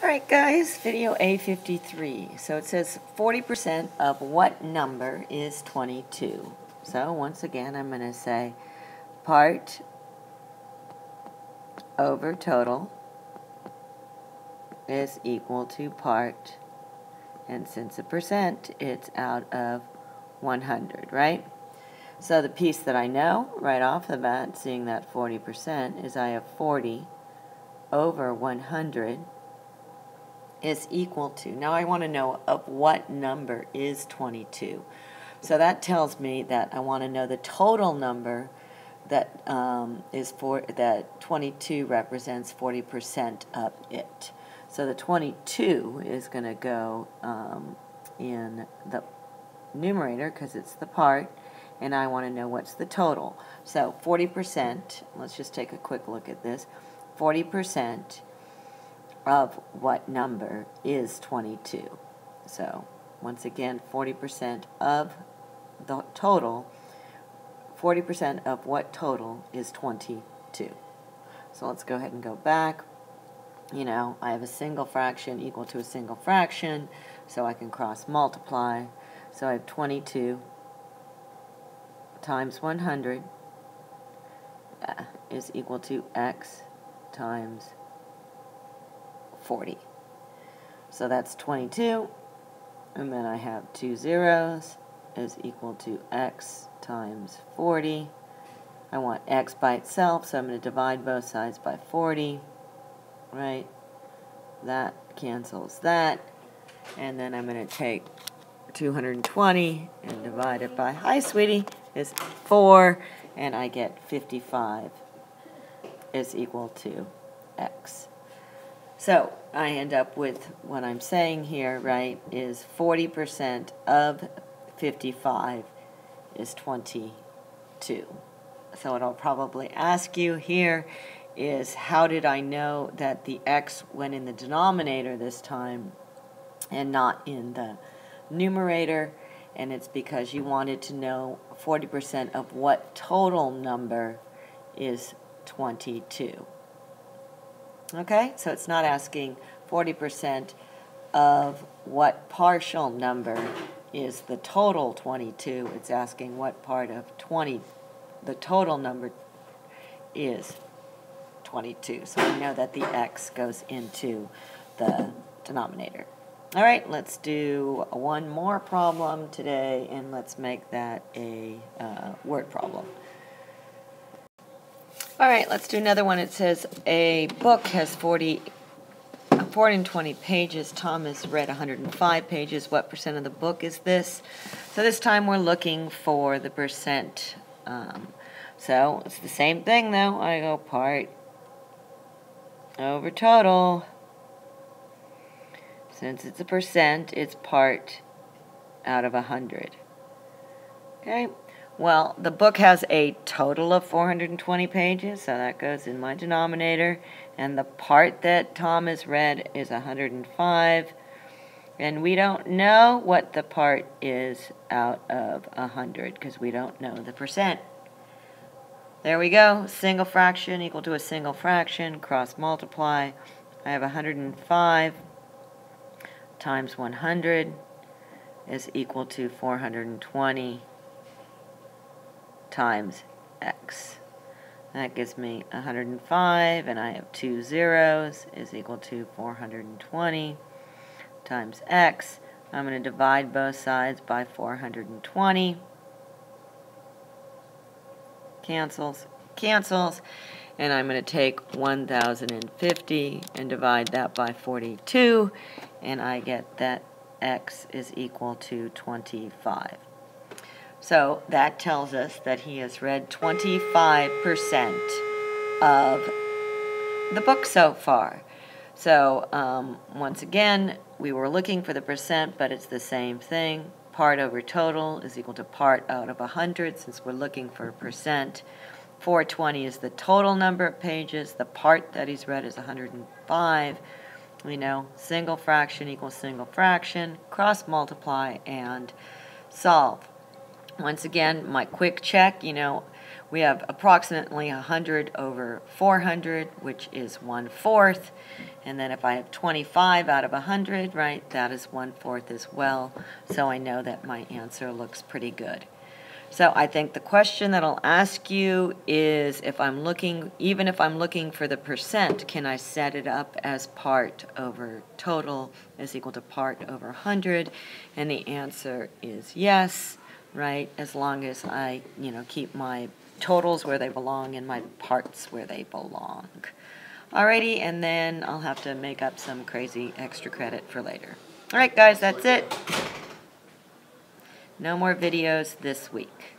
Alright guys, video A53. So it says 40% of what number is 22? So once again I'm going to say part over total is equal to part, and since a percent it's out of 100, right? So the piece that I know right off the bat, seeing that 40%, is I have 40 over 100 is equal to, now I want to know of what number is 22. So that tells me that I want to know the total number that that 22 represents 40% of it. So the 22 is going to go in the numerator because it's the part, and I want to know what's the total. So 40%, let's just take a quick look at this. 40% of what number is 22? So once again, 40% of the total, 40% of what total is 22? So let's go ahead and go back. You know, I have a single fraction equal to a single fraction, so I can cross multiply. So I have 22 times 100 is equal to x times 40. So that's 22, and then I have two zeros is equal to x times 40. I want x by itself, so I'm going to divide both sides by 40, right? That cancels that, and then I'm going to take 220 and divide it by, hi sweetie, is 4, and I get 55 is equal to x. So I end up with what I'm saying here, right, is 40% of 55 is 22. So what I'll probably ask you here is, how did I know that the x went in the denominator this time and not in the numerator? And it's because you wanted to know 40% of what total number is 22. Okay, so it's not asking 40% of what partial number is the total 22. It's asking what part of 20 the total number is 22. So we know that the x goes into the denominator. All right, let's do one more problem today, and let's make that a word problem. All right, let's do another one. It says a book has 420 pages. Tom has read 105 pages. What percent of the book is this? So this time we're looking for the percent. So it's the same thing though. I go part over total. Since it's a percent, it's part out of 100. Okay. Well, the book has a total of 420 pages, so that goes in my denominator. And the part that Tom has read is 105. And we don't know what the part is out of 100 because we don't know the percent. There we go. Single fraction equal to a single fraction. Cross multiply. I have 105 times 100 is equal to 420 times x. That gives me 105, and I have two zeros is equal to 420 times x. I'm going to divide both sides by 420. Cancels, and I'm going to take 1050 and divide that by 42, and I get that x is equal to 25. So that tells us that he has read 25% of the book so far. So once again, we were looking for the percent, but it's the same thing. Part over total is equal to part out of 100, since we're looking for a percent. 420 is the total number of pages. The part that he's read is 105. We know single fraction equals single fraction. Cross multiply and solve. Once again, my quick check, you know, we have approximately 100 over 400, which is 1/4. And then if I have 25 out of 100, right, that is 1/4 as well. So I know that my answer looks pretty good. So I think the question that I'll ask you is, if I'm looking, even if I'm looking for the percent, can I set it up as part over total is equal to part over 100? And the answer is yes, right, as long as I, keep my totals where they belong and my parts where they belong. Alrighty, and then I'll have to make up some crazy extra credit for later. Alright guys, that's it. No more videos this week.